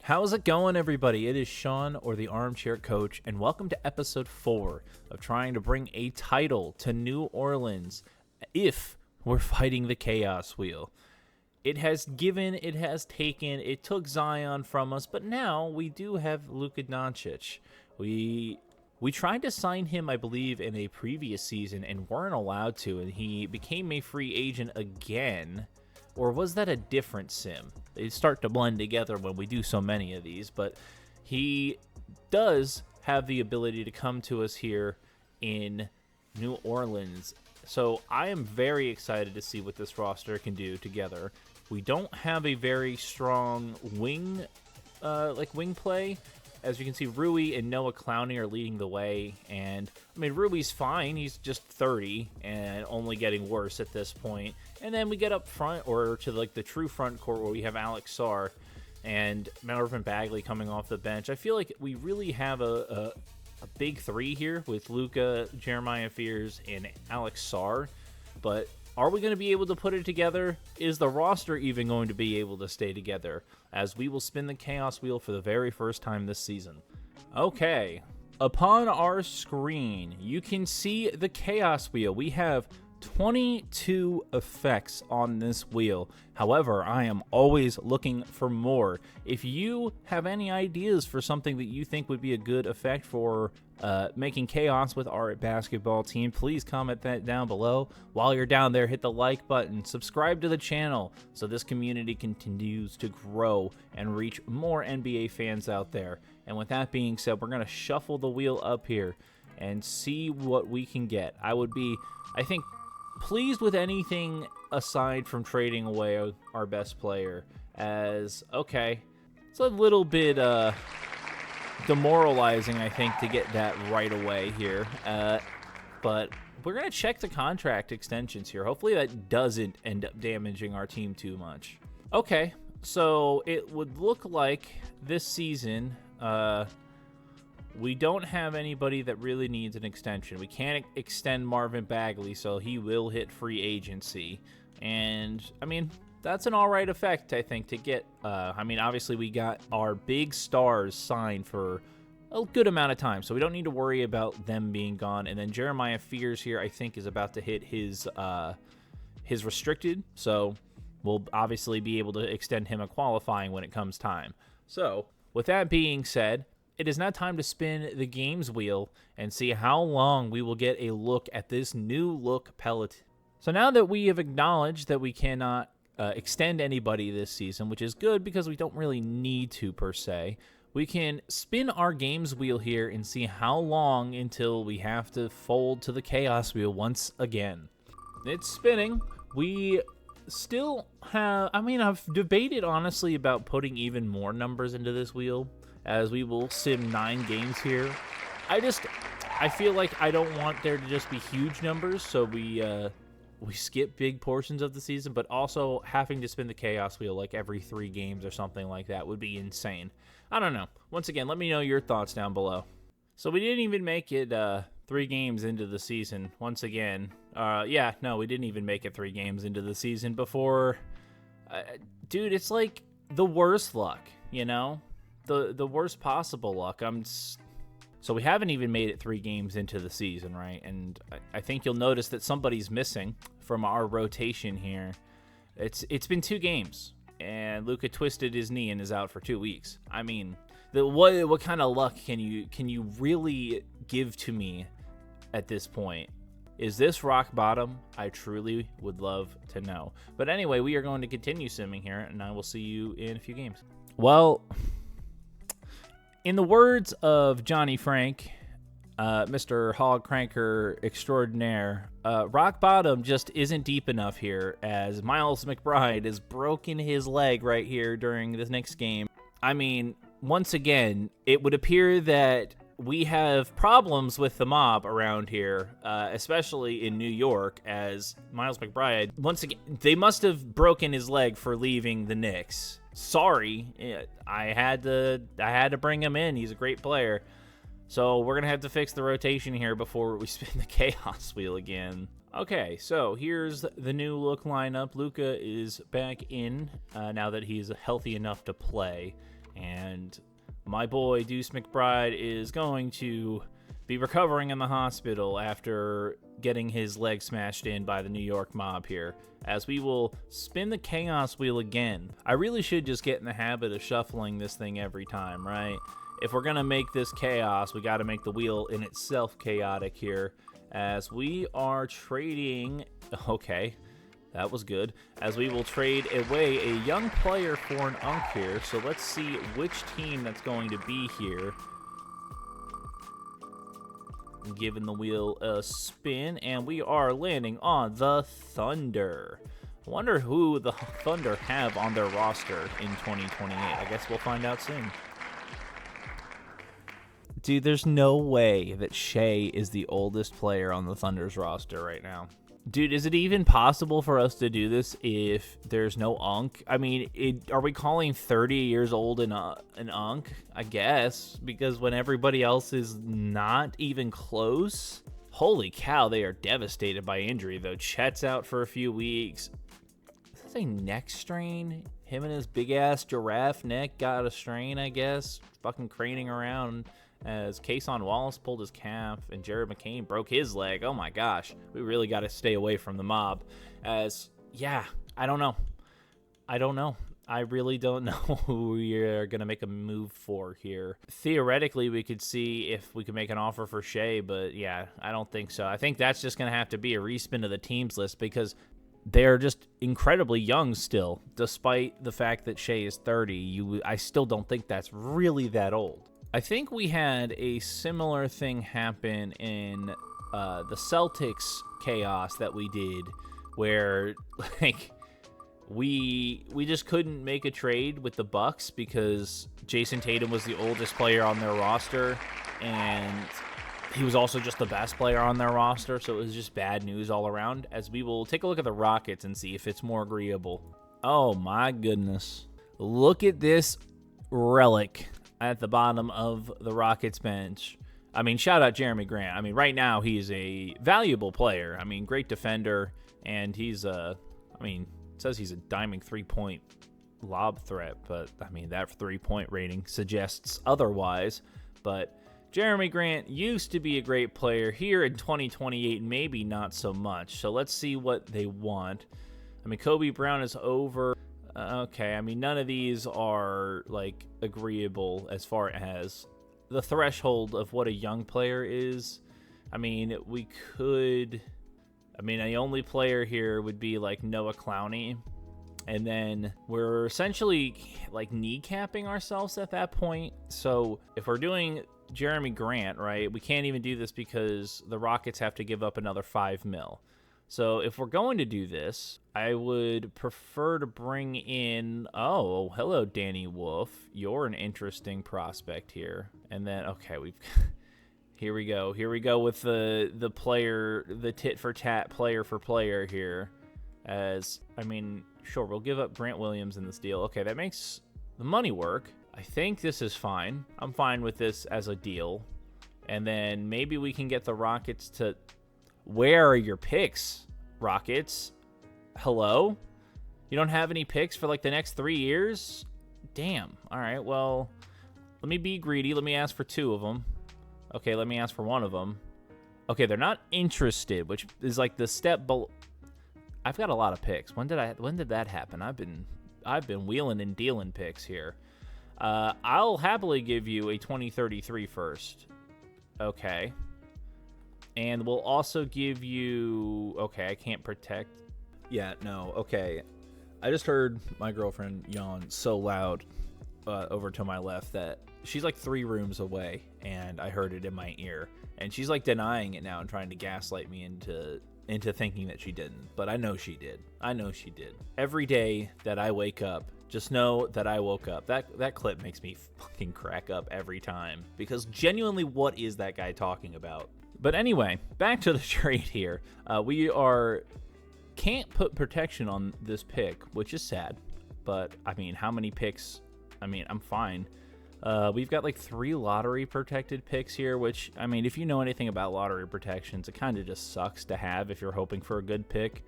How's it going, everybody? It is Sean, or the Armchair Coach, and welcome to episode 4 of trying to bring a title to New Orleans if we're fighting the Chaos Wheel. It has given, it has taken, it took Zion from us, but now we do have Luka Doncic. We tried to sign him, I believe, in a previous season and weren't allowed to, and he became a free agent again. Or was that a different sim? They start to blend together when we do so many of these, but he does have the ability to come to us here in New Orleans. So I am very excited to see what this roster can do together. We don't have a very strong wing play. As you can see, Rui and Noah Clowney are leading the way, and I mean, Rui's fine. He's just 30 and only getting worse at this point. And then we get up front, or to like the true front court, where we have Alex Sarr and Marvin Bagley coming off the bench. I feel like we really have a big three here with Luka, Jeremiah Fears, and Alex Sarr. But are we going to be able to put it together? Is the roster even going to be able to stay together? As we will spin the Chaos Wheel for the very first time this season. Okay, upon our screen, you can see the Chaos Wheel. We have 22 effects on this wheel. However, I am always looking for more. If you have any ideas for something that you think would be a good effect for making chaos with our basketball team, please comment that down below. While you're down there, hit the like button, subscribe to the channel so this community continues to grow and reach more NBA fans out there. And with that being said, we're going to shuffle the wheel up here and see what we can get. I would be, I think, pleased with anything aside from trading away our best player, as, okay, it's a little bit demoralizing, I think, to get that right away here, but we're going to check the contract extensions here. Hopefully that doesn't end up damaging our team too much. Okay, so it would look like this season, we don't have anybody that really needs an extension. We can't extend Marvin Bagley, so he will hit free agency. And, I mean, that's an all right effect, I think, to get. I mean, obviously, we got our big stars signed for a good amount of time, so we don't need to worry about them being gone. And then Jeremiah Fears here, I think, is about to hit his restricted, so we'll obviously be able to extend him a qualifying when it comes time. So, with that being said, it is now time to spin the games wheel and see how long we will get a look at this new look Pelicans. So now that we have acknowledged that we cannot extend anybody this season, which is good because we don't really need to per se, we can spin our games wheel here and see how long until we have to fold to the Chaos Wheel once again. It's spinning. We still have, I mean, I've debated honestly about putting even more numbers into this wheel, as we will sim 9 games here. I feel like I don't want there to just be huge numbers, so we skip big portions of the season, but also having to spin the Chaos Wheel like every 3 games or something like that would be insane. I don't know. Once again, let me know your thoughts down below. So we didn't even make it 3 games into the season. Once again, we didn't even make it 3 games into the season before. Dude, it's like the worst luck, you know? The worst possible luck. So we haven't even made it 3 games into the season, right? And I think you'll notice that somebody's missing from our rotation here. It's been 2 games, and Luka twisted his knee and is out for 2 weeks. I mean, what kind of luck can you really give to me at this point? Is this rock bottom? I truly would love to know. But anyway, we are going to continue simming here, and I will see you in a few games. Well, in the words of Johnny Frank, Mr. Hog Cranker extraordinaire, rock bottom just isn't deep enough here, as Miles McBride has broken his leg right here during this next game. I mean, once again, it would appear that we have problems with the mob around here, especially in New York, as Miles McBride, once again, they must have broken his leg for leaving the Knicks. Sorry, I had to bring him in. He's a great player. So we're going to have to fix the rotation here before we spin the Chaos Wheel again. Okay, so here's the new look lineup. Luka is back in now that he's healthy enough to play. And my boy Deuce McBride is going to be recovering in the hospital after getting his leg smashed in by the New York mob here, as we will spin the chaos wheel again. I really should just get in the habit of shuffling this thing every time, right? If we're gonna make this chaos, we gotta make the wheel in itself chaotic here, as we are trading, okay, that was good, as we will trade away a young player for an unk here. So let's see which team that's going to be here. Giving the wheel a spin, and we are landing on the Thunder. I wonder who the Thunder have on their roster in 2028. I guess we'll find out soon. Dude, there's no way that Shea is the oldest player on the Thunder's roster right now. Dude, is it even possible for us to do this if there's no unk? I mean, are we calling 30 years old an unk? I guess, because when everybody else is not even close. Holy cow, they are devastated by injury, though. Chet's out for a few weeks. Is this a neck strain? Him and his big-ass giraffe neck got a strain, I guess. Fucking craning around. As Kason Wallace pulled his calf and Jared McCain broke his leg. Oh my gosh, we really got to stay away from the mob. As, yeah, I don't know. I really don't know who we are going to make a move for here. Theoretically, we could see if we could make an offer for Shea, but yeah, I don't think so. I think that's just going to have to be a respin of the teams list, because they're just incredibly young still. Despite the fact that Shea is 30, I still don't think that's really that old. I think we had a similar thing happen in the Celtics chaos that we did, where like we just couldn't make a trade with the Bucks because Jason Tatum was the oldest player on their roster, and he was also just the best player on their roster, so it was just bad news all around. As we will take a look at the Rockets and see if it's more agreeable. Oh my goodness. Look at this relic at the bottom of the Rockets bench. I mean, shout out Jeremy Grant. I mean, right now he's a valuable player. I mean, great defender, and he's it says he's a diming 3-point lob threat, but I mean, that 3-point rating suggests otherwise. But Jeremy Grant used to be a great player. Here in 2028, maybe not so much. So let's see what they want. I mean, Kobe Brown is over. Okay, I mean, none of these are, like, agreeable as far as the threshold of what a young player is. I mean, we could... I mean, the only player here would be, like, Noah Clowney. And then we're essentially, like, kneecapping ourselves at that point. So if we're doing Jeremy Grant, right, we can't even do this because the Rockets have to give up another $5 million. So if we're going to do this, I would prefer to bring in, oh, hello, Danny Wolf. You're an interesting prospect here. And then, okay, here we go. Here we go with the player, the tit for tat player for player here. As, I mean, sure, we'll give up Grant Williams in this deal. Okay, that makes the money work. I think this is fine. I'm fine with this as a deal. And then maybe we can get the Rockets to... Where are your picks, Rockets? Hello? You don't have any picks for like the next 3 years? Damn. All right, well, let me be greedy. Let me ask for 2 of them. Okay, let me ask for 1 of them. Okay, they're not interested, which is like the step below. I've got a lot of picks. When did that happen? I've been wheeling and dealing picks here. I'll happily give you a 2033 first. Okay. And we'll also give you... Okay, I can't protect... Yeah, no, okay. I just heard my girlfriend yawn so loud over to my left that she's like 3 rooms away, and I heard it in my ear. And she's like denying it now and trying to gaslight me into thinking that she didn't. But I know she did. I know she did. Every day that I wake up, just know that I woke up. That clip makes me fucking crack up every time. Because genuinely, what is that guy talking about? But anyway, back to the trade here. We can't put protection on this pick, which is sad. But, I mean, how many picks? I mean, I'm fine. We've got like 3 lottery protected picks here, which, I mean, if you know anything about lottery protections, it kind of just sucks to have if you're hoping for a good pick.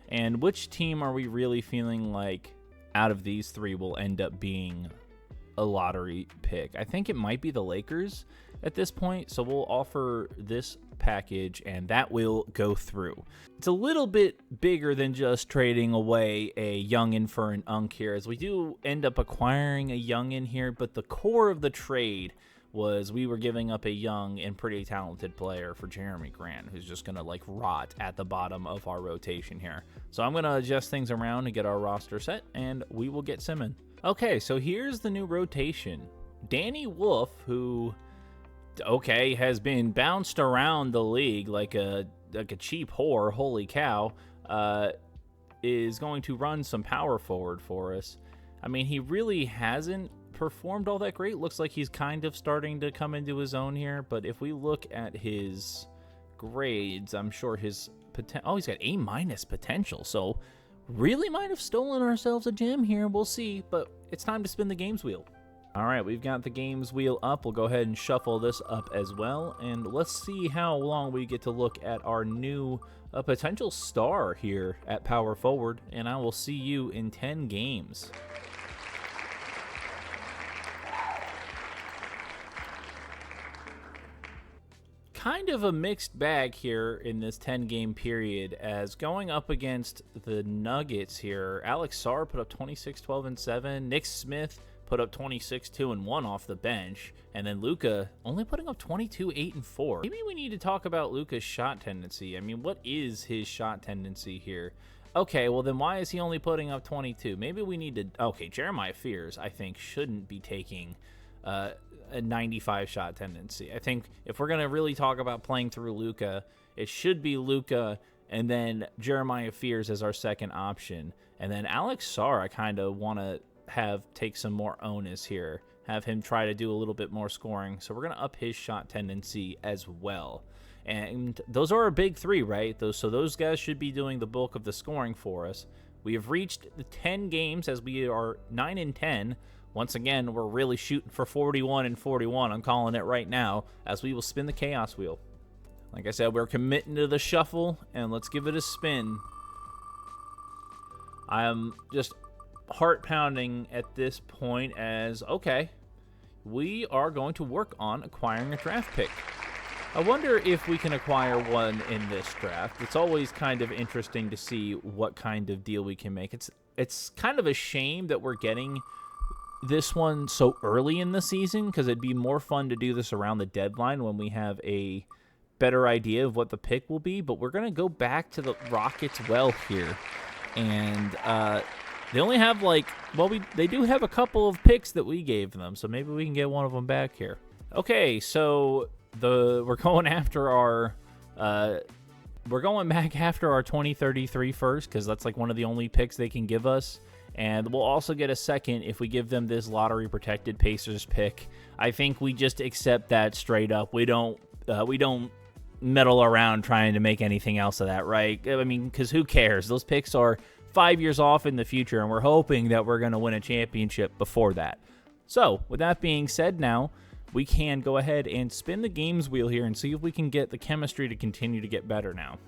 And which team are we really feeling like out of these 3 will end up being a lottery pick. I think it might be the Lakers at this point, so we'll offer this package and that will go through. It's a little bit bigger than just trading away a youngin for an unk here, as we do end up acquiring a youngin here, but the core of the trade was we were giving up a young and pretty talented player for Jeremy Grant, who's just going to like rot at the bottom of our rotation here. So I'm going to adjust things around to get our roster set, and we will get Simmons. Okay, so here's the new rotation. Danny Wolf, who, okay, has been bounced around the league like a cheap whore, holy cow, is going to run some power forward for us. I mean, he really hasn't performed all that great. Looks like he's kind of starting to come into his own here, but if we look at his grades, I'm sure his potential, he's got A- potential, so really might have stolen ourselves a gem here. We'll see, but it's time to spin the games wheel. All right, we've got the games wheel up. We'll go ahead and shuffle this up as well, and let's see how long we get to look at our new potential star here at power forward, and I will see you in 10 games. Kind of a mixed bag here in this 10-game period, as going up against the Nuggets here, Alex Sarr put up 26, 12, and 7. Nick Smith put up 26, 2, and 1 off the bench. And then Luka only putting up 22, 8, and 4. Maybe we need to talk about Luka's shot tendency. I mean, what is his shot tendency here? Okay, well then why is he only putting up 22? Maybe we need to... Okay, Jeremiah Fears, I think, shouldn't be taking a 95 shot tendency. I think if we're going to really talk about playing through Luka, it should be Luka and then Jeremiah Fears as our second option. And then Alex Sarr, I kind of want to have take some more onus here, have him try to do a little bit more scoring. So we're going to up his shot tendency as well. And those are our big three, right? So those guys should be doing the bulk of the scoring for us. We have reached the 10 games as we are 9 and 10. Once again, we're really shooting for 41 and 41. I'm calling it right now, as we will spin the chaos wheel. Like I said, we're committing to the shuffle, and let's give it a spin. I am just heart pounding at this point, as okay, we are going to work on acquiring a draft pick. I wonder if we can acquire one in this draft. It's always kind of interesting to see what kind of deal we can make. It's kind of a shame that we're getting this one so early in the season, because it'd be more fun to do this around the deadline when we have a better idea of what the pick will be. But we're going to go back to the Rockets well here. And they only have they do have a couple of picks that we gave them, so maybe we can get one of them back here. Okay, so we're going after our we're going back after our 2033 first, because that's like one of the only picks they can give us. And we'll also get a second if we give them this lottery-protected Pacers pick. I think we just accept that straight up. We don't meddle around trying to make anything else of that, right? I mean, because who cares? Those picks are 5 years off in the future, and we're hoping that we're going to win a championship before that. So, with that being said now, we can go ahead and spin the games wheel here and see if we can get the chemistry to continue to get better now.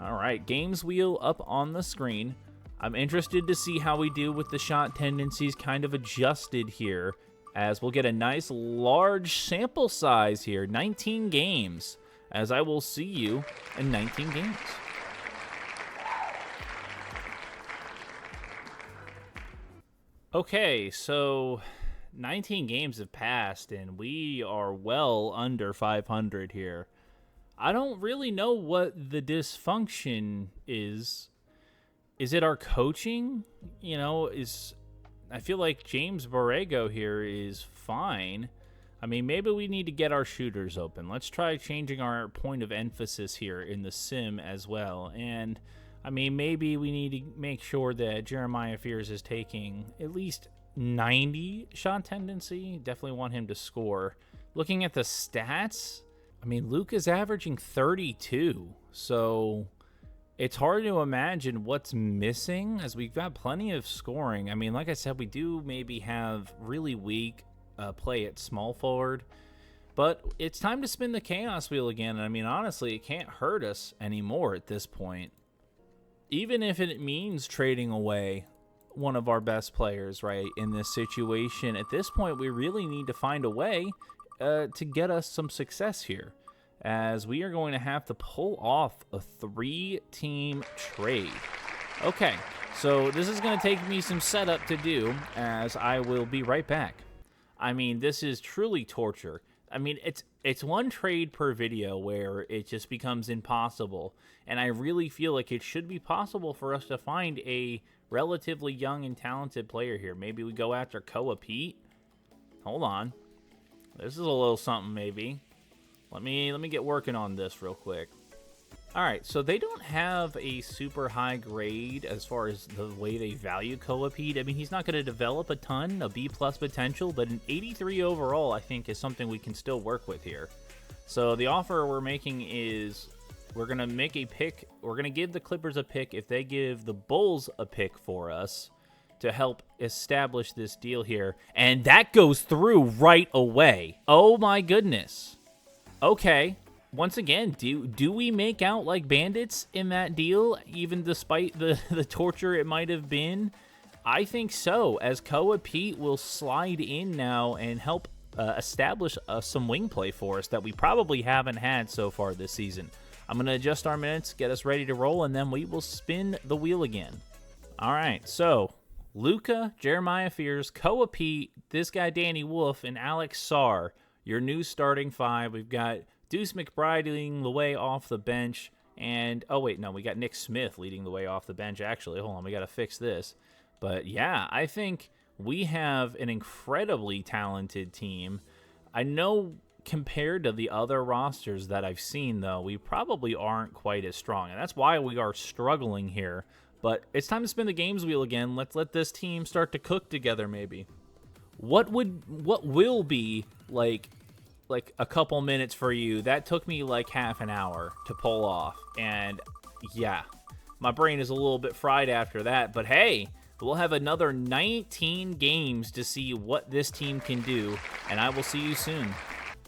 All right, games wheel up on the screen. I'm interested to see how we do with the shot tendencies kind of adjusted here, as we'll get a nice large sample size here, 19 games, as I will see you in 19 games. Okay, so 19 games have passed, and we are well under 500 here. I don't really know what the dysfunction is. Is it our coaching? You know, I feel like James Borrego here is fine. I mean, maybe we need to get our shooters open. Let's try changing our point of emphasis here in the sim as well. And, I mean, maybe we need to make sure that Jeremiah Fears is taking at least 90 shot tendency. Definitely want him to score. Looking at the stats, I mean, Luka's averaging 32. So it's hard to imagine what's missing, as we've got plenty of scoring. I mean, like I said, we do maybe have really weak play at small forward, but it's time to spin the chaos wheel again. And I mean, honestly, it can't hurt us anymore at this point. Even if it means trading away one of our best players, right, in this situation. At this point, we really need to find a way to get us some success here, as we are going to have to pull off a 3-team trade. Okay, so this is going to take me some setup to do, as I will be right back. I mean, this is truly torture. I mean, it's one trade per video where it just becomes impossible, and I really feel like it should be possible for us to find a relatively young and talented player here. Maybe we go after Koa Pete. Hold on. This is a little something, maybe. Let me get working on this real quick. All right, so they don't have a super high grade as far as the way they value Koa Pete. I mean, he's not going to develop a ton, a B+ potential, but an 83 overall, I think, is something we can still work with here. So the offer we're making is we're going to make a pick. We're going to give the Clippers a pick if they give the Bulls a pick for us to help establish this deal here. And that goes through right away. Oh, my goodness. Okay. Once again, do we make out like bandits in that deal, even despite the torture it might have been? I think so, as Koa Pete will slide in now and help establish some wing play for us that we probably haven't had so far this season. I'm going to adjust our minutes, get us ready to roll, and then we will spin the wheel again. All right, so Luka, Jeremiah Fears, Koa Pete, this guy Danny Wolf, and Alex Sarr, your new starting 5. We've got Deuce McBride leading the way off the bench. And, oh, wait, no, we got Nick Smith leading the way off the bench, actually. Hold on, we got to fix this. But, yeah, I think we have an incredibly talented team. I know compared to the other rosters that I've seen, though, we probably aren't quite as strong. And that's why we are struggling here. But it's time to spin the games wheel again. Let's let this team start to cook together, maybe. What will be, like a couple minutes for you, that took me like half an hour to pull off. And yeah, my brain is a little bit fried after that, but hey, we'll have another 19 games to see what this team can do, and I will see you soon.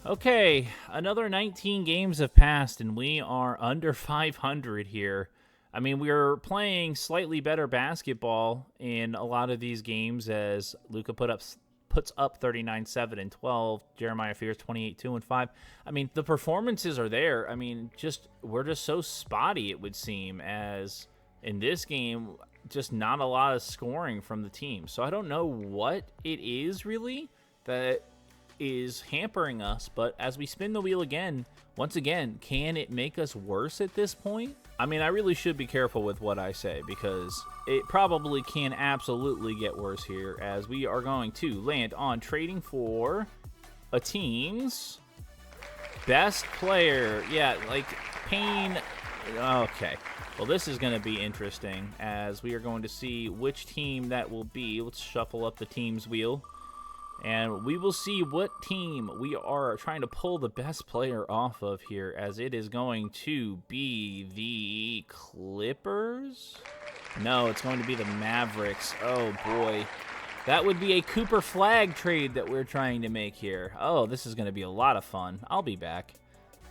Okay, another 19 games have passed, and we are under 500 here. I mean, we are playing slightly better basketball in a lot of these games, as Luka puts up 39, 7, and 12. Jeremiah Fears 28, 2, and 5. I mean, the performances are there. I mean, we're just so spotty, it would seem, as in this game, just not a lot of scoring from the team. So I don't know what it is really that is hampering us, but as we spin the wheel again, once again, can it make us worse at this point? I mean, I really should be careful with what I say, because it probably can absolutely get worse here, as we are going to land on trading for a team's best player. Yeah, like Payne. Okay. Well, this is going to be interesting, as we are going to see which team that will be. Let's shuffle up the teams wheel, and we will see what team we are trying to pull the best player off of here, as it is going to be the Clippers. No, it's going to be the Mavericks. Oh, boy. That would be a Cooper Flag trade that we're trying to make here. Oh, this is going to be a lot of fun. I'll be back.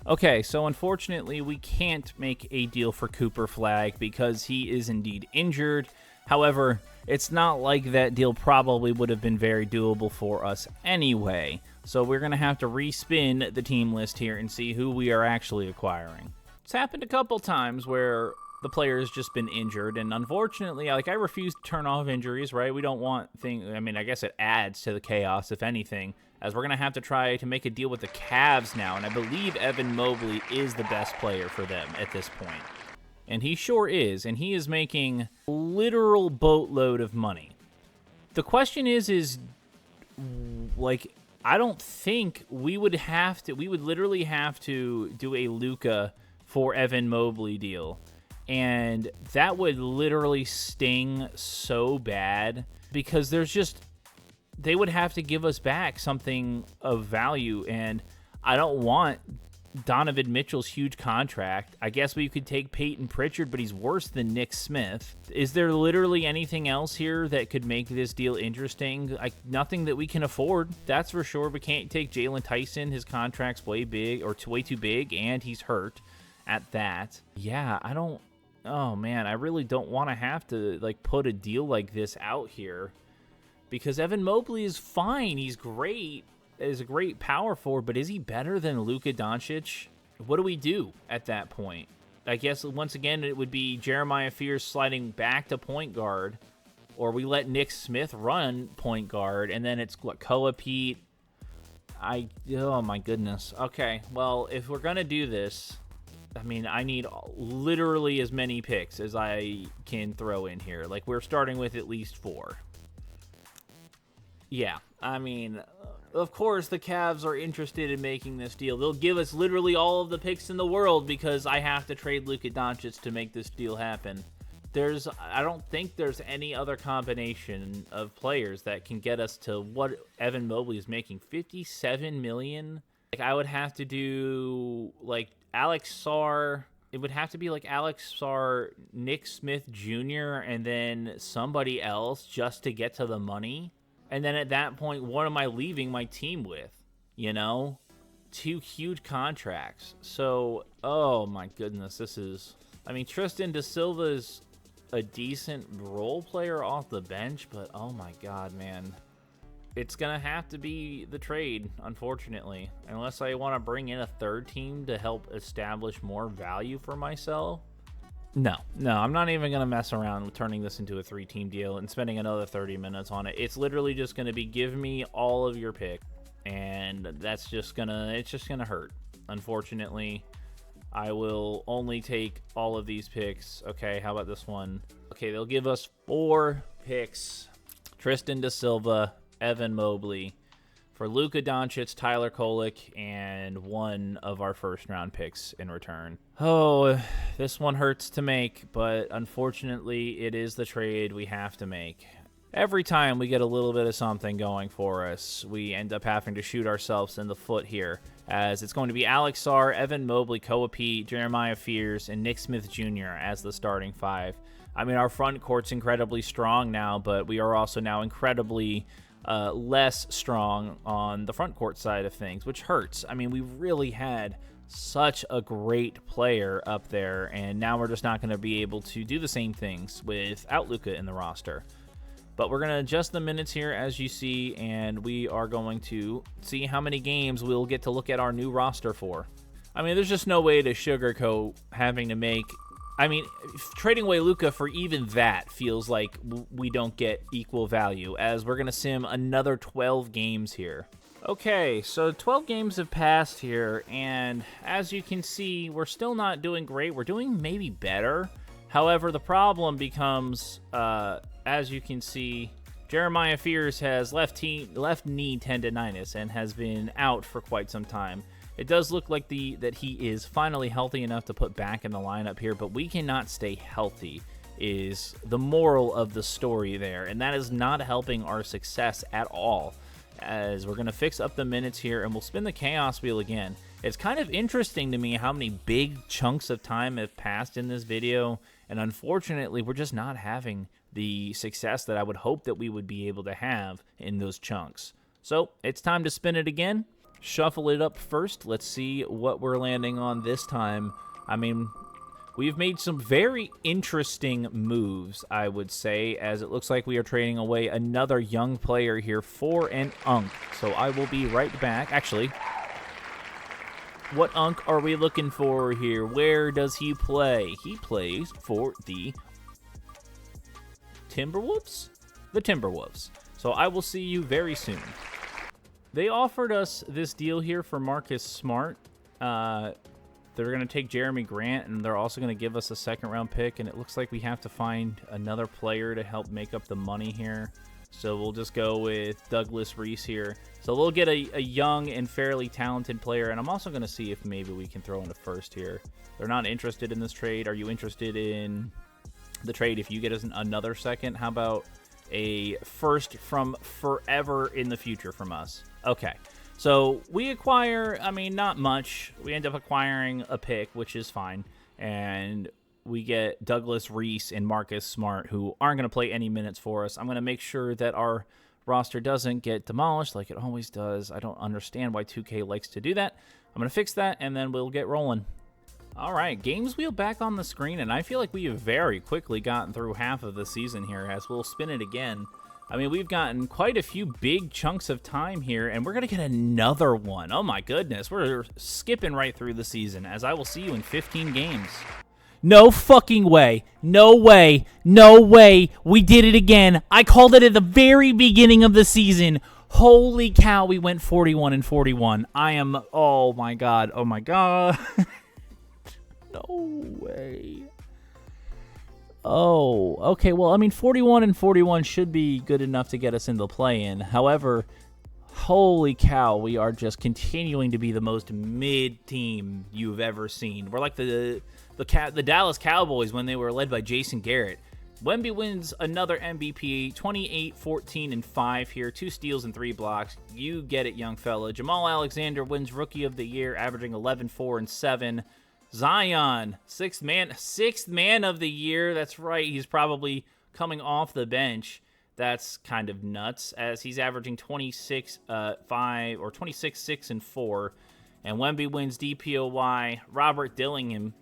Okay, so unfortunately, we can't make a deal for Cooper Flag because he is indeed injured. However, it's not like that deal probably would have been very doable for us anyway. So we're going to have to respin the team list here and see who we are actually acquiring. It's happened a couple times where the player has just been injured, and unfortunately, like, I refuse to turn off injuries, right? We don't want things. I mean, I guess it adds to the chaos, if anything, as we're going to have to try to make a deal with the Cavs now, and I believe Evan Mobley is the best player for them at this point. And he sure is, and he is making a literal boatload of money. The question is like, I don't think we would literally have to do a Luka for Evan Mobley deal. And that would literally sting so bad, because they would have to give us back something of value, and I don't want Donovan Mitchell's huge contract. I guess we could take Peyton Pritchard, but he's worse than Nick Smith. Is there literally anything else here that could make this deal interesting? Like, nothing that we can afford, that's for sure. We can't take Jalen Tyson. His contract's way too big, and he's hurt at that. Yeah, I don't oh man, I really don't want to have to like put a deal like this out here because Evan Mobley is fine. He's great. Is a great power forward, but is he better than Luka Doncic? What do we do at that point? I guess once again it would be Jeremiah Fears sliding back to point guard, or we let Nick Smith run point guard, and then it's what, Koa Pete. Oh my goodness. Okay, well, if we're gonna do this, I mean, I need literally as many picks as I can throw in here. Like, we're starting with at least 4. Yeah, I mean, of course the Cavs are interested in making this deal. They'll give us literally all of the picks in the world because I have to trade Luka Doncic to make this deal happen. I don't think there's any other combination of players that can get us to what Evan Mobley is making, $57 million. Like, I would have to do like Alex Sarr. It would have to be like Alex Sarr, Nick Smith Jr., and then somebody else just to get to the money. And then at that point, what am I leaving my team with? You know? 2 huge contracts. So, oh my goodness, this is... I mean, Tristan da Silva is a decent role player off the bench, but oh my god, man. It's going to have to be the trade, unfortunately. Unless I want to bring in a third team to help establish more value for myself. No, I'm not even going to mess around with turning this into a 3-team deal and spending another 30 minutes on it. It's literally just going to be, give me all of your pick, and that's just going to, it's just going to hurt. Unfortunately, I will only take all of these picks. Okay, how about this one? Okay, they'll give us 4 picks. Tristan da Silva, Evan Mobley, for Luka Doncic, Tyler Kolek, and 1 of our first-round picks in return. Oh, this one hurts to make, but unfortunately, it is the trade we have to make. Every time we get a little bit of something going for us, we end up having to shoot ourselves in the foot here, as it's going to be Alex Sarr, Evan Mobley, Koa Pete, Jeremiah Fears, and Nick Smith Jr. as the starting 5. I mean, our front court's incredibly strong now, but we are also now incredibly less strong on the front court side of things, which hurts. I mean, we really had such a great player up there, and now we're just not going to be able to do the same things without Luka in the roster. But we're going to adjust the minutes here, as you see, and we are going to see how many games we'll get to look at our new roster for. I mean, there's just no way to sugarcoat having to make... I mean, trading away Luka for even that feels like we don't get equal value, as we're going to sim another 12 games here. Okay, so 12 games have passed here, and as you can see, we're still not doing great. We're doing maybe better. However, the problem becomes, as you can see, Jeremiah Fears has left knee tendonitis and has been out for quite some time. It does look like that he is finally healthy enough to put back in the lineup here, but we cannot stay healthy is the moral of the story there, and that is not helping our success at all, as we're going to fix up the minutes here, and we'll spin the chaos wheel again. It's kind of interesting to me how many big chunks of time have passed in this video, and unfortunately, we're just not having the success that I would hope that we would be able to have in those chunks. So, it's time to spin it again. Shuffle it up first. Let's see what we're landing on this time. I mean, we've made some very interesting moves, I would say, as it looks like we are trading away another young player here for an Unk. So I will be right back. Actually, what Unk are we looking for here? Where does he play? He plays for the Timberwolves? The Timberwolves. So I will see you very soon. They offered us this deal here for Marcus Smart. They're going to take Jeremy Grant, and they're also going to give us a second-round pick, and it looks like we have to find another player to help make up the money here. So we'll just go with Douglas Reese here. So we'll get a young and fairly talented player, and I'm also going to see if maybe we can throw in a first here. They're not interested in this trade. Are you interested in the trade if you get us another second? How about a first from forever in the future from us? Okay, so we acquire, I mean, not much. We end up acquiring a pick, which is fine, and we get Douglas Reese and Marcus Smart, who aren't going to play any minutes for us. I'm going to make sure that our roster doesn't get demolished like it always does. I don't understand why 2K likes to do that. I'm going to fix that, and then we'll get rolling. All right, games wheel back on the screen, and I feel like we have very quickly gotten through half of the season here as we'll spin it again. I mean, we've gotten quite a few big chunks of time here, and we're going to get another one. Oh my goodness, we're skipping right through the season, as I will see you in 15 games. No fucking way. No way. No way. We did it again. I called it at the very beginning of the season. Holy cow, we went 41-41. I am, oh my god. Oh my god. No way. Oh, okay. Well, I mean, 41-41 should be good enough to get us into the play-in. However, holy cow, we are just continuing to be the most mid team you've ever seen. We're like the Dallas Cowboys when they were led by Jason Garrett. Wemby wins another MVP, 28, 14, and 5 here. 2 steals and 3 blocks. You get it, young fella. Jamal Alexander wins Rookie of the Year, averaging 11, 4, and 7. Zion, sixth man of the year. That's right. He's probably coming off the bench. That's kind of nuts, as he's averaging 26, 5 or 26, 6, and 4. And Wemby wins DPOY. Robert Dillingham,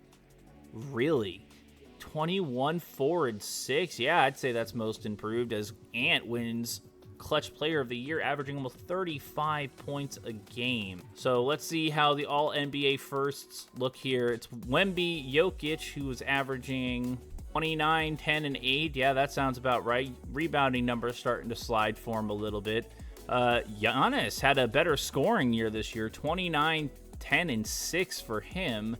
really, 21, 4, and 6. Yeah, I'd say that's most improved, as Ant wins Clutch Player of the Year, averaging almost 35 points a game. So let's see how the All-NBA firsts look here. It's Wemby, Jokic, who is averaging 29, 10, and 8. Yeah, that sounds about right. Rebounding numbers starting to slide for him a little bit. Giannis had a better scoring year this year, 29, 10, and 6 for him.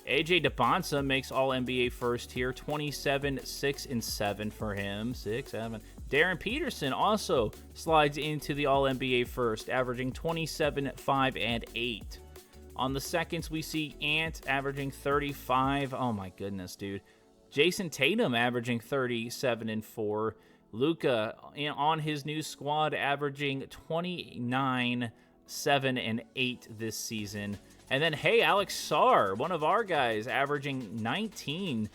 AJ DeBonsa makes All-NBA first here, 27, 6, and 7 for him. 6, 7. Darren Peterson also slides into the All-NBA first, averaging 27, 5, and 8. On the seconds, we see Ant averaging 35. Oh my goodness, dude. Jason Tatum averaging 37 and 4. Luka on his new squad averaging 29, 7, and 8 this season. And then, hey, Alex Sarr, one of our guys, averaging 19,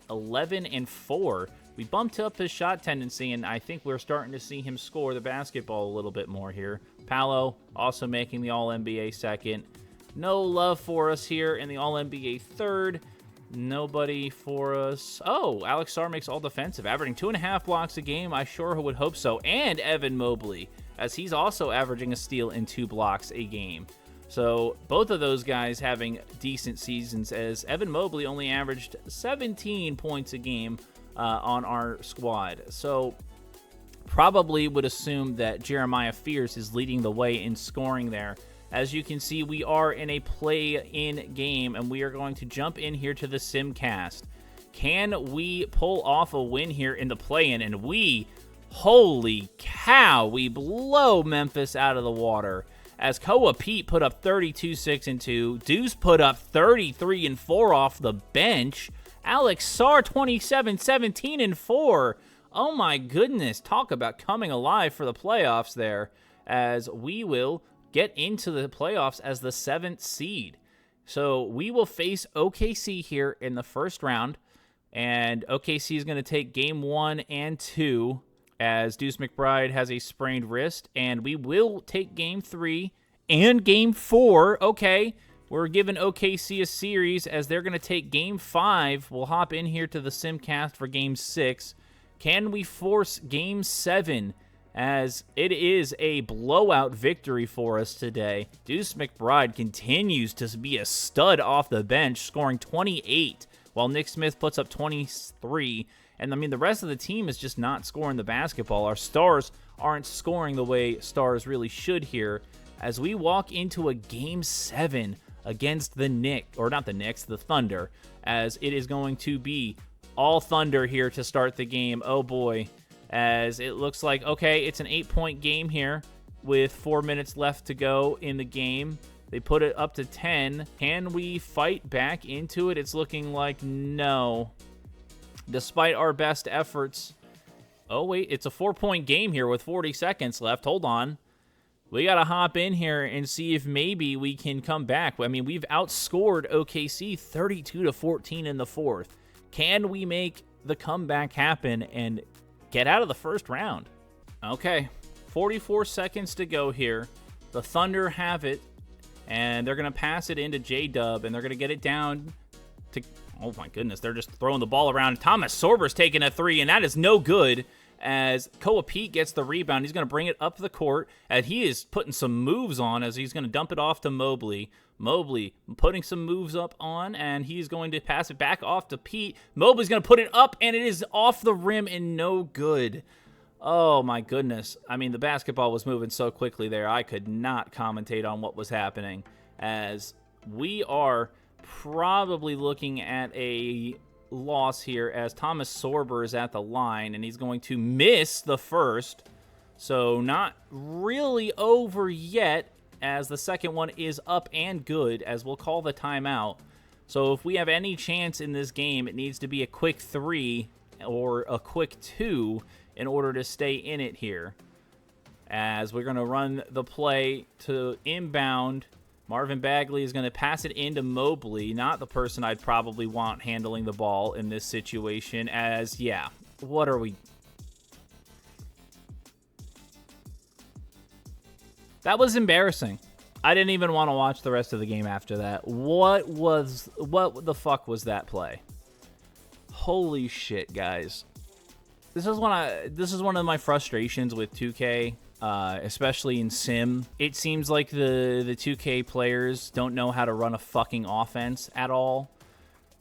11, and 4. We bumped up his shot tendency, and I think we're starting to see him score the basketball a little bit more here. Paolo also making the All-NBA second. No love for us here in the All-NBA third. Nobody for us. Oh, Alex Sarr makes All-Defensive, averaging 2.5 blocks a game. I sure would hope so. And Evan Mobley, as he's also averaging a steal and 2 blocks a game. So both of those guys having decent seasons, as Evan Mobley only averaged 17 points a game on our squad. So probably would assume that Jeremiah Fierce is leading the way in scoring there. As you can see, we are in a play-in game, and we are going to jump in here to the Simcast. Can we pull off a win here in the play-in? And we, holy cow, we blow Memphis out of the water. As Koa Pete put up 32, 6, and 2. Deuce put up 33 and 4 off the bench. Alex Sarr, 27, 17, and 4. Oh my goodness, talk about coming alive for the playoffs there, as we will get into the playoffs as the 7th seed. So we will face OKC here in the first round, and OKC is going to take game 1 and 2, as Deuce McBride has a sprained wrist, and we will take game 3 and game 4. Okay, we're giving OKC a series, as they're going to take game 5. We'll hop in here to the Simcast for game 6. Can we force game 7, as it is a blowout victory for us today? Deuce McBride continues to be a stud off the bench, scoring 28, while Nick Smith puts up 23. And, I mean, the rest of the team is just not scoring the basketball. Our stars aren't scoring the way stars really should here, as we walk into a Game 7 against the the Thunder, as it is going to be all Thunder here to start the game. Oh, boy, as it looks like, okay, it's an 8-point game here with 4 minutes left to go in the game. They put it up to 10. Can we fight back into it? It's looking like no. Despite our best efforts. Oh, wait, it's a 4-point game here with 40 seconds left. Hold on. We got to hop in here and see if maybe we can come back. I mean, we've outscored OKC 32-14 in the fourth. Can we make the comeback happen and get out of the first round? Okay, 44 seconds to go here. The Thunder have it, and they're going to pass it into J-Dub, and they're going to get it down to... Oh, my goodness. They're just throwing the ball around. Thomas Sorber's taking a three, and that is no good as Koa Pete gets the rebound. He's going to bring it up the court, and he is putting some moves on as he's going to dump it off to Mobley. Mobley putting some moves up on, and he's going to pass it back off to Pete. Mobley's going to put it up, and it is off the rim and no good. Oh, my goodness. I mean, the basketball was moving so quickly there, I could not commentate on what was happening, as we are probably looking at a loss here as Thomas Sorber is at the line, and he's going to miss the first. So not really over yet, as the second one is up and good, as we'll call the timeout. So if we have any chance in this game, it needs to be a quick 3 or a quick 2 in order to stay in it here. As we're going to run the play to inbound. Marvin Bagley is going to pass it into Mobley, not the person I'd probably want handling the ball in this situation, as, yeah, what are we... That was embarrassing. I didn't even want to watch the rest of the game after that. What the fuck was that play? Holy shit, guys. This is one of my frustrations with 2K. Especially in Sim. It seems like the 2K players don't know how to run a fucking offense at all.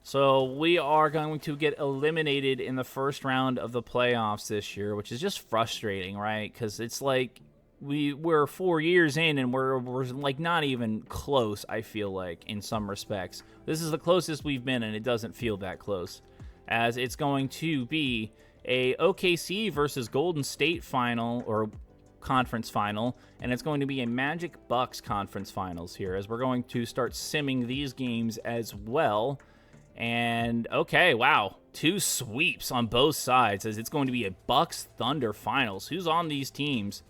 So we are going to get eliminated in the first round of the playoffs this year, which is just frustrating, right? Because it's like we're 4 years in and we're like not even close, I feel like, in some respects. This is the closest we've been, and it doesn't feel that close, as it's going to be a OKC versus Golden State final, or conference final, and it's going to be a Magic Bucks conference finals here, as we're going to start simming these games as well. And okay, wow, 2 sweeps on both sides, as it's going to be a Bucks Thunder finals. Who's on these teams?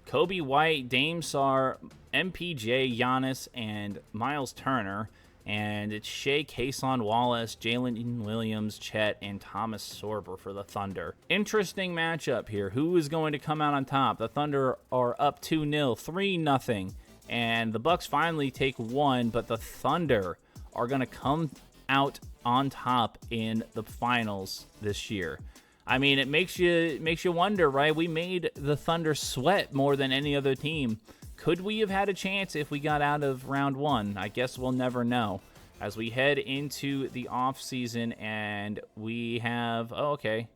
Kobe White, Dame Sar, MPJ, Giannis, and Miles Turner. And it's Shea, Kason Wallace, Jalen Williams, Chet, and Thomas Sorber for the Thunder. Interesting matchup here. Who is going to come out on top? The Thunder are up 2-0, 3-0. And the Bucks finally take 1, but the Thunder are going to come out on top in the finals this year. I mean, it makes you wonder, right? We made the Thunder sweat more than any other team. Could we have had a chance if we got out of round 1? I guess we'll never know. As we head into the offseason, and we have... Oh, okay.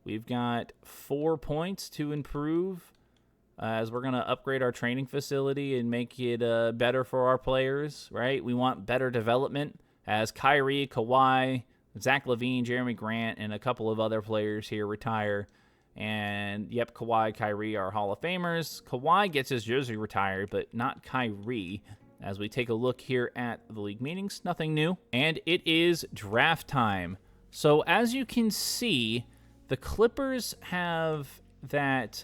We've got 4 points to improve, as we're going to upgrade our training facility and make it better for our players, right? We want better development, as Kyrie, Kawhi, Zach LaVine, Jeremy Grant, and a couple of other players here retire. And, yep, Kawhi, Kyrie are Hall of Famers. Kawhi gets his jersey retired, but not Kyrie. As we take a look here at the league meetings, nothing new. And it is draft time. So, as you can see, the Clippers have that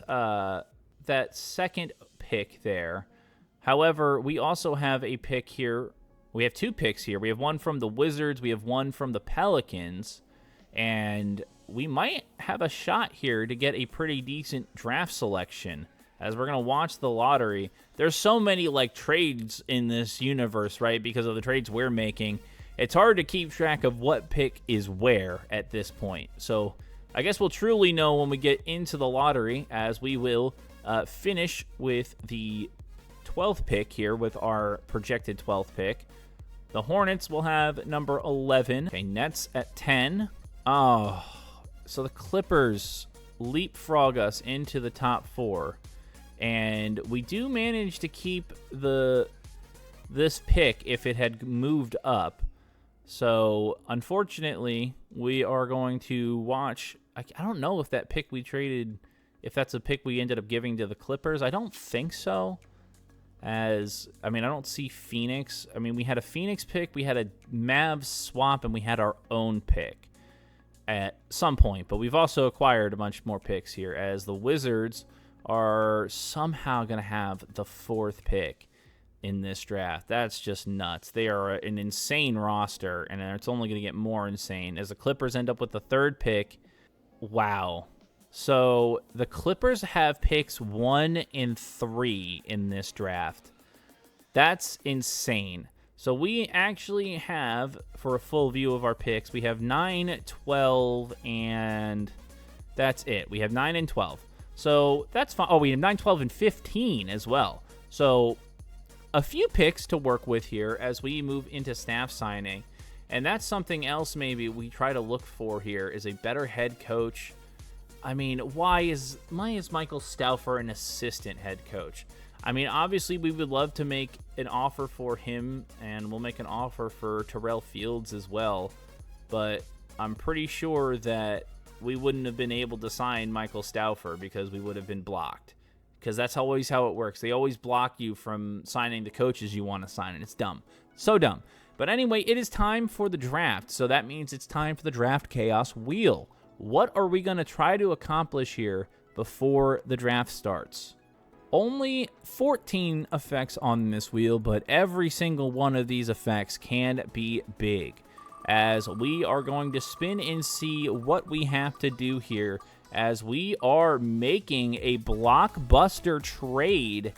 second pick there. However, we also have a pick here. We have 2 picks here. We have one from the Wizards. We have one from the Pelicans. And we might have a shot here to get a pretty decent draft selection, as we're going to watch the lottery. There's so many, like, trades in this universe, right, because of the trades we're making. It's hard to keep track of what pick is where at this point. So I guess we'll truly know when we get into the lottery, as we will finish with the 12th pick here with our projected 12th pick. The Hornets will have number 11. Okay, Nets at 10. Oh, so the Clippers leapfrog us into the top 4. And we do manage to keep this pick if it had moved up. So, unfortunately, we are going to watch. I don't know if that pick we traded, if that's a pick we ended up giving to the Clippers. I don't think so. I don't see Phoenix. I mean, we had a Phoenix pick, we had a Mavs swap, and we had our own pick at some point. But we've also acquired a bunch more picks here, as the Wizards are somehow going to have the 4th pick in this draft. That's just nuts. They are an insane roster, and it's only going to get more insane as the Clippers end up with the 3rd pick. Wow. So the Clippers have picks 1 and 3 in this draft. That's insane. So we actually have, for a full view of our picks, we have 9, 12, and that's it. We have 9 and 12. So that's fine. Oh, we have 9, 12, and 15 as well. So a few picks to work with here as we move into staff signing. And that's something else maybe we try to look for here is a better head coach. I mean, why is Michael Stauffer an assistant head coach? I mean, obviously, we would love to make an offer for him, and we'll make an offer for Terrell Fields as well. But I'm pretty sure that we wouldn't have been able to sign Michael Stauffer because we would have been blocked. Because that's always how it works. They always block you from signing the coaches you want to sign, and it's dumb. So dumb. But anyway, it is time for the draft. So that means it's time for the Draft Chaos Wheel. What are we going to try to accomplish here before the draft starts? Only 14 effects on this wheel, but every single one of these effects can be big, as we are going to spin and see what we have to do here, as we are making a blockbuster trade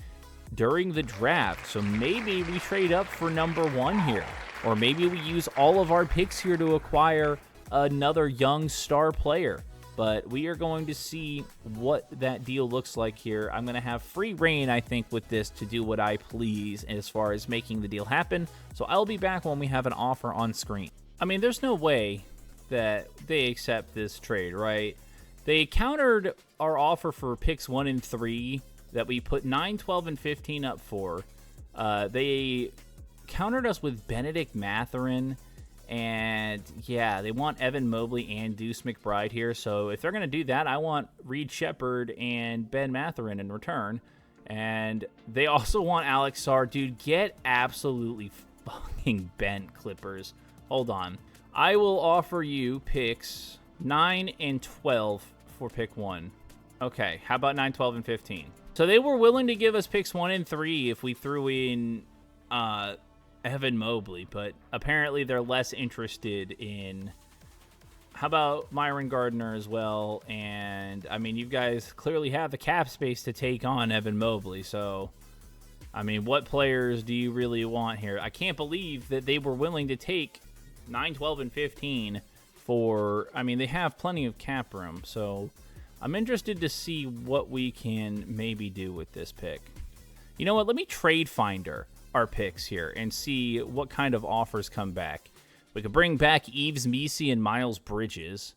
during the draft. So maybe we trade up for number 1 here, or maybe we use all of our picks here to acquire another young star player. But we are going to see what that deal looks like here. I'm going to have free reign, I think, with this to do what I please as far as making the deal happen. So I'll be back when we have an offer on screen. I mean, there's no way that they accept this trade, right? They countered our offer for picks 1 and 3 that we put 9, 12, and 15 up for. They countered us with Benedict Mathurin. And, yeah, they want Evan Mobley and Deuce McBride here. So if they're going to do that, I want Reed Shepherd and Ben Mathurin in return. And they also want Alex Sarr. Dude, get absolutely fucking bent, Clippers. Hold on. I will offer you picks 9 and 12 for pick 1. Okay, how about 9, 12, and 15? So they were willing to give us picks 1 and 3 if we threw in Evan Mobley, but apparently they're less interested in, how about Myron Gardner as well? And I mean, you guys clearly have the cap space to take on Evan Mobley, so I mean, what players do you really want here? I can't believe that they were willing to take 9, 12, and 15 for, I mean, they have plenty of cap room, so I'm interested to see what we can maybe do with this pick. You know what? Let me trade finder our picks here and see what kind of offers come back. We could bring back Yves Missi and Miles Bridges.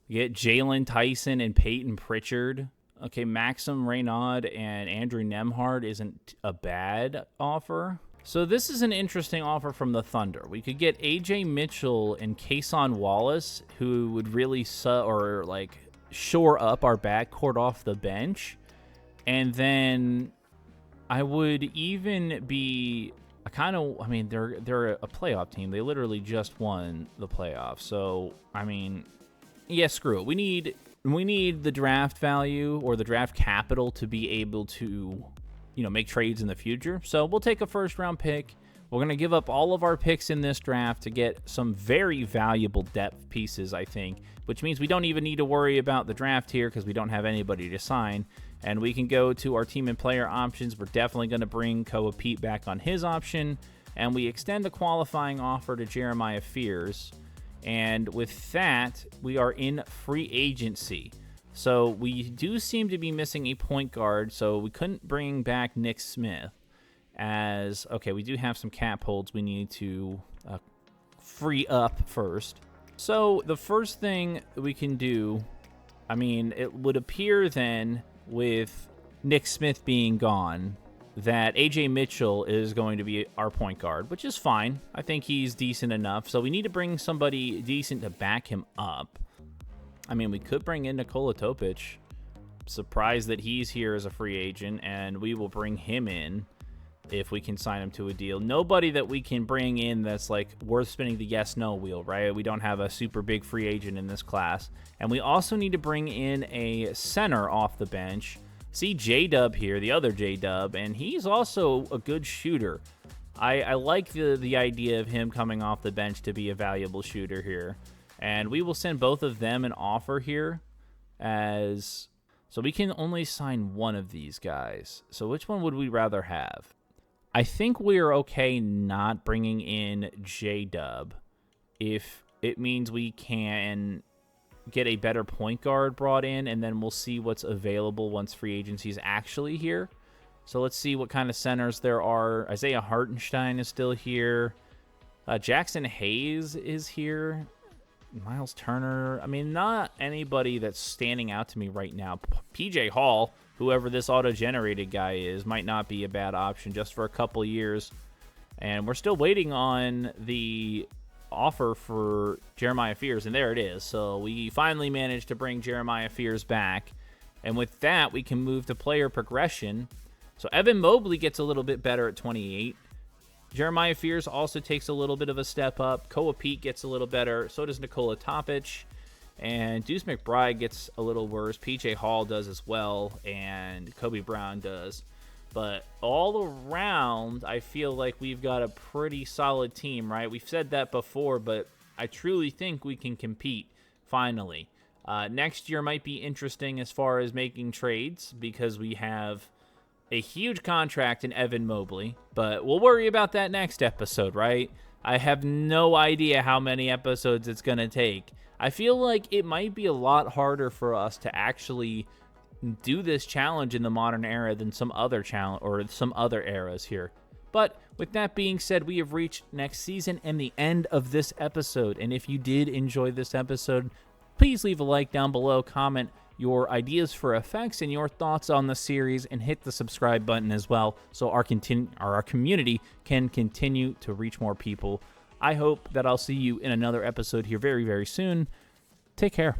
We get Jalen Tyson and Peyton Pritchard. Okay, Maxim Reynaud and Andrew Nembhard isn't a bad offer. So this is an interesting offer from the Thunder. We could get AJ Mitchell and Kason Wallace, who would really shore up our backcourt off the bench. And then I would even be they're a playoff team. They literally just won the playoffs. So, I mean, yeah, screw it. We need the draft value or the draft capital to be able to, make trades in the future. So we'll take a first round pick. We're going to give up all of our picks in this draft to get some very valuable depth pieces, I think, which means we don't even need to worry about the draft here because we don't have anybody to sign. And we can go to our team and player options. We're definitely going to bring Koa Pete back on his option. And we extend the qualifying offer to Jeremiah Fears. And with that, we are in free agency. So we do seem to be missing a point guard. So we couldn't bring back Nick Smith. We do have some cap holds we need to free up first. So the first thing we can do, it would appear then, with Nick Smith being gone, that AJ Mitchell is going to be our point guard, which is fine. I think he's decent enough. So we need to bring somebody decent to back him up. We could bring in Nikola Topic. Surprised that he's here as a free agent, and we will bring him in if we can sign him to a deal. Nobody that we can bring in that's worth spinning the yes/no wheel, right? We don't have a super big free agent in this class. And we also need to bring in a center off the bench. See J-Dub here, the other J-Dub, and he's also a good shooter. I like the idea of him coming off the bench to be a valuable shooter here. And we will send both of them an offer here, so we can only sign one of these guys. So which one would we rather have? I think we're okay not bringing in J-Dub if it means we can get a better point guard brought in, and then we'll see what's available once free agency is actually here. So let's see what kind of centers there are. Isaiah Hartenstein is still here. Jackson Hayes is here. Miles Turner. I mean, not anybody that's standing out to me right now. PJ Hall, whoever this auto-generated guy is, might not be a bad option just for a couple years. And we're still waiting on the offer for Jeremiah Fears, and there it is. So we finally managed to bring Jeremiah Fears back. And with that, we can move to player progression. So Evan Mobley gets a little bit better at 28. Jeremiah Fears also takes a little bit of a step up. Koa Pete gets a little better. So does Nikola Topic. And Deuce McBride gets a little worse. PJ Hall does as well. And Kobe Brown does. But all around, I feel like we've got a pretty solid team, right? We've said that before, but I truly think we can compete finally. Next year might be interesting as far as making trades because we have a huge contract in Evan Mobley, but we'll worry about that next episode, right? I have no idea how many episodes it's going to take. I feel like it might be a lot harder for us to actually do this challenge in the modern era than some other challenge or some other eras here. But with that being said, we have reached next season and the end of this episode. And if you did enjoy this episode, please leave a like down below, comment your ideas for effects and your thoughts on the series, and hit the subscribe button as well so our community can continue to reach more people. I hope that I'll see you in another episode here very, very soon. Take care.